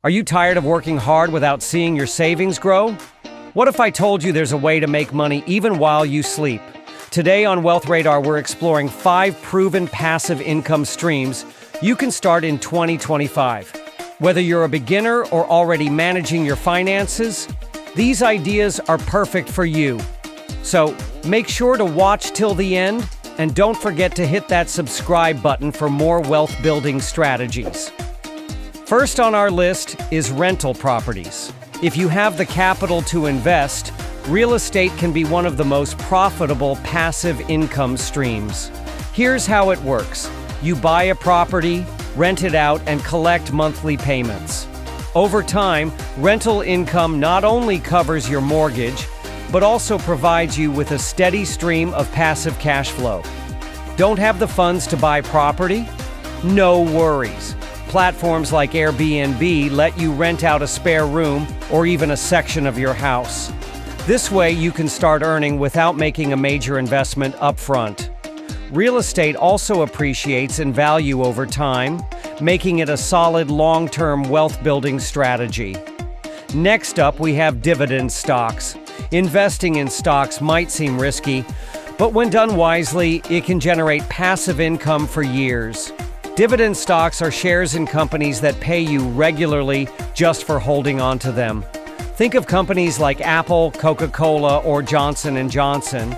Are you tired of working hard without seeing your savings grow? What if I told you there's a way to make money even while you sleep? Today on Wealth Radar, we're exploring 5 proven passive income streams you can start in 2025. Whether you're a beginner or already managing your finances, these ideas are perfect for you. So make sure to watch till the end, and don't forget to hit that subscribe button for more wealth-building strategies. First on our list is rental properties. If you have the capital to invest, real estate can be one of the most profitable passive income streams. Here's how it works. You buy a property, rent it out, and collect monthly payments. Over time, rental income not only covers your mortgage, but also provides you with a steady stream of passive cash flow. Don't have the funds to buy property? No worries. Platforms like Airbnb let you rent out a spare room or even a section of your house. This way you can start earning without making a major investment upfront. Real estate also appreciates in value over time, making it a solid long-term wealth-building strategy. Next up, we have dividend stocks. Investing in stocks might seem risky, but when done wisely, it can generate passive income for years. Dividend stocks are shares in companies that pay you regularly just for holding on to them. Think of companies like Apple, Coca-Cola, or Johnson & Johnson.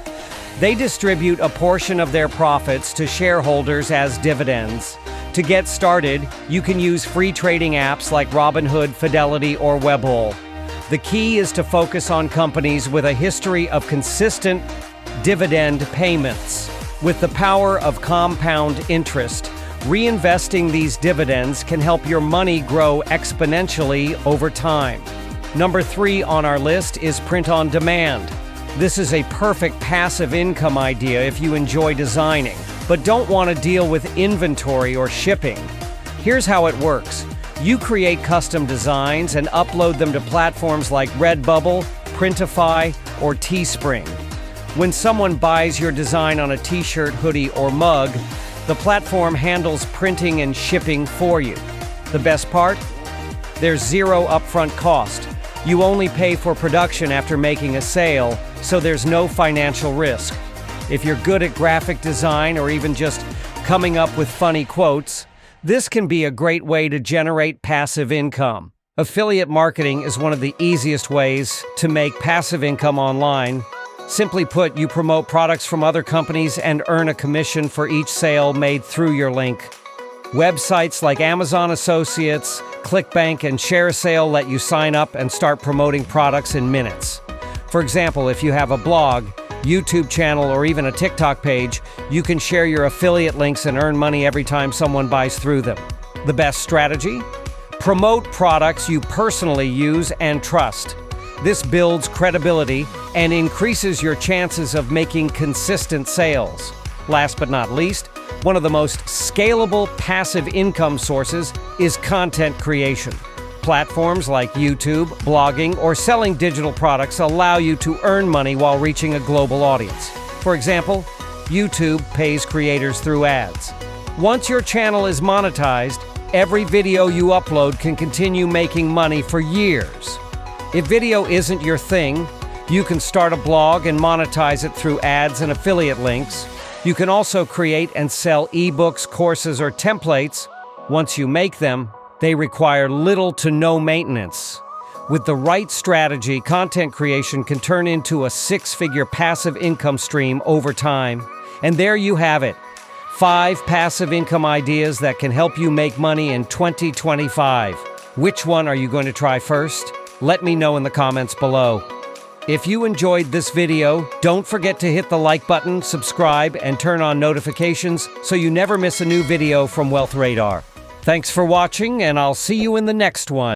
They distribute a portion of their profits to shareholders as dividends. To get started, you can use free trading apps like Robinhood, Fidelity, or Webull. The key is to focus on companies with a history of consistent dividend payments. With the power of compound interest, reinvesting these dividends can help your money grow exponentially over time. Number 3 on our list is print on demand. This is a perfect passive income idea if you enjoy designing, but don't want to deal with inventory or shipping. Here's how it works. You create custom designs and upload them to platforms like Redbubble, Printify, or Teespring. When someone buys your design on a t-shirt, hoodie, or mug, the platform handles printing and shipping for you. The best part? There's zero upfront cost. You only pay for production after making a sale, so there's no financial risk. If you're good at graphic design or even just coming up with funny quotes, this can be a great way to generate passive income. Affiliate marketing is one of the easiest ways to make passive income online. Simply put, you promote products from other companies and earn a commission for each sale made through your link. Websites like Amazon Associates, ClickBank, and ShareSale let you sign up and start promoting products in minutes. For example, if you have a blog, YouTube channel, or even a TikTok page, you can share your affiliate links and earn money every time someone buys through them. The best strategy? Promote products you personally use and trust. This builds credibility and increases your chances of making consistent sales. Last but not least, one of the most scalable passive income sources is content creation. Platforms like YouTube, blogging, or selling digital products allow you to earn money while reaching a global audience. For example, YouTube pays creators through ads. Once your channel is monetized, every video you upload can continue making money for years. If video isn't your thing, you can start a blog and monetize it through ads and affiliate links. You can also create and sell ebooks, courses, or templates. Once you make them, they require little to no maintenance. With the right strategy, content creation can turn into a 6-figure passive income stream over time. And there you have it. 5 passive income ideas that can help you make money in 2025. Which one are you going to try first? Let me know in the comments below. If you enjoyed this video, don't forget to hit the like button, subscribe, and turn on notifications so you never miss a new video from Wealth Radar. Thanks for watching, and I'll see you in the next one.